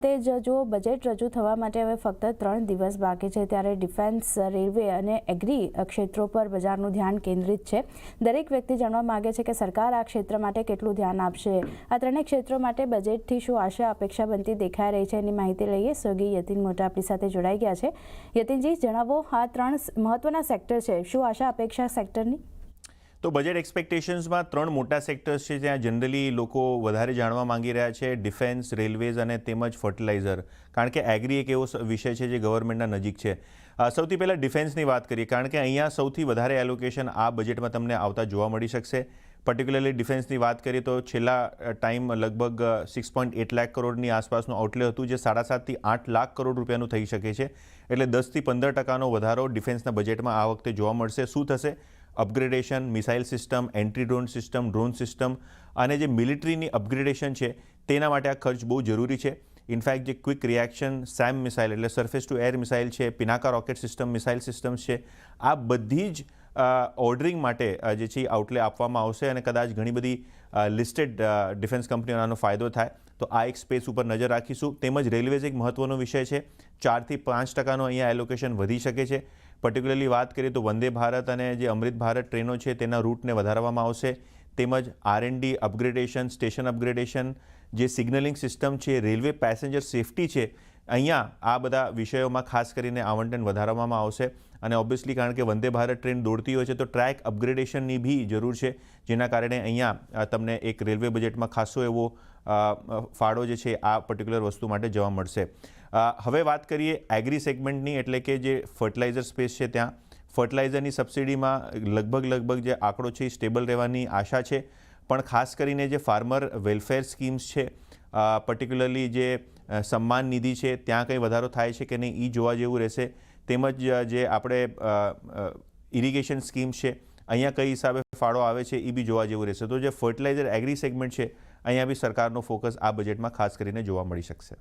તે જો બજેટ રજૂ થવા માટે હવે ફક્ત 3 દિવસ બાકી છે ત્યારે ડિફેન્સ, રેલવે અને એગ્રી ક્ષેત્રો પર બજારનું ધ્યાન કેન્દ્રિત છે. દરેક વ્યક્તિ જાણવા માંગે છે કે સરકાર આ ક્ષેત્ર માટે કેટલું ધ્યાન આપશે. આ ત્રણેય ક્ષેત્રો માટે બજેટથી શું આશા અપેક્ષા બનતી દેખાઈ રહી છે એની માહિતી લઈએ. સ્વર્ગીય યતિન મોટા આપણી સાથે જોડાઈ ગયા છે. યતિનજી, જણાવો, આ 3 મહત્વના સેક્ટર છે, શું આશા અપેક્ષા સેક્ટરની? તો બજેટ એક્સપેક્ટેશન્સમાં 3 મોટા સેક્ટર્સ છે જ્યાં જનરલી લોકો વધારે જાણવા માંગી રહ્યા છે: ડિફેન્સ, રેલવેઝ અને તેમજ ફર્ટિલાઇઝર. કારણ કે એગ્રી એક એવો વિષય છે જે ગવર્મેન્ટના નજીક છે. સૌથી પહેલાં ડિફેન્સની વાત કરીએ, કારણ કે અહીંયા સૌથી વધારે એલોકેશન આ બજેટમાં તમને આવતા જોવા મળી શકશે. પર્ટિક્યુલરલી ડિફેન્સની વાત કરીએ તો છેલ્લા ટાઈમ લગભગ 6.8 લાખ કરોડની આસપાસનું આઉટલે હતું, જે 7.5 થી 8 લાખ કરોડ રૂપિયાનું થઈ શકે છે. એટલે 10 થી 15% વધારો ડિફેન્સના બજેટમાં આ વખતે જોવા મળશે. શું થશે? Upgradation, missile system, anti drone system, drone system અને જે મિલિટરીની અપગ્રેડેશન છે તેના માટે આ ખર્ચ બહુ જરૂરી છે. ઇનફેક્ટ જે ક્વિક રિએક્શન SAM મિસાઇલ એટલે સરફેસ ટુ એર મિસાઇલ છે, Pinaka rocket system, missile systems છે, આ બધી જ ઓર્ડરિંગ માટે જે છે આઉટલે આપવામાં આવશે અને કદાચ ઘણી બધી લિસ્ટેડ ડિફેન્સ કંપનીઓનો આનો ફાયદો થાય. તો આ એક સ્પેસ ઉપર નજર રાખીશું. તેમજ રેલવેઝ એક મહત્ત્વનો વિષય છે. 4 થી 5% અહીંયા એલોકેશન વધી શકે છે. પર્ટિક્યુલરલી વાત કરીએ તો વંદે ભારત અને જે અમૃત ભારત ટ્રેનો છે તેના રૂટને વધારવામાં આવશે. તેમજ R&D, અપગ્રેડેશન, સ્ટેશન અપગ્રેડેશન, જે સિગ્નલિંગ સિસ્ટમ છે, રેલવે પેસેન્જર સેફટી છે, અહીંયા આ બધા વિષયોમાં ખાસ કરીને આવંટન વધારવામાં આવશે. અને ઓબ્વિયસલી કારણ કે વંદે ભારત ટ્રેન દોડતી હોય છે તો ટ્રેક અપગ્રેડેશનની બી જરૂર છે, જેના કારણે અહીંયા તમને એક રેલવે બજેટમાં ખાસો એવો ફાળો જે છે આ પર્ટિક્યુલર વસ્તુ માટે જોવા મળશે. હવે વાત કરીએ એગ્રી સેગમેન્ટની, એટલે કે જે ફર્ટિલાઇઝર સ્પેસ છે ત્યાં ફર્ટિલાઇઝરની સબસિડીમાં લગભગ જે આંકડો છે એ સ્ટેબલ રહેવાની આશા છે. પણ ખાસ કરીને જે ફાર્મર વેલફેર સ્કીમ્સ છે, પર્ટિક્યુલરલી જે સન્માન નિધિ છે, ત્યાં કંઈ વધારો થાય છે કે નહીં એ જોવા જેવું રહેશે. તેમજ જે આપણે ઇરિગેશન સ્કીમ્સ છે, અહીંયા કઈ હિસાબે ફાળો આવે છે એ બી જોવા જેવું રહેશે. તો જે ફર્ટિલાઇઝર એગ્રી સેગમેન્ટ છે, અહીંયા બી સરકારનો ફોકસ આ બજેટમાં ખાસ કરીને જોવા મળી શકશે.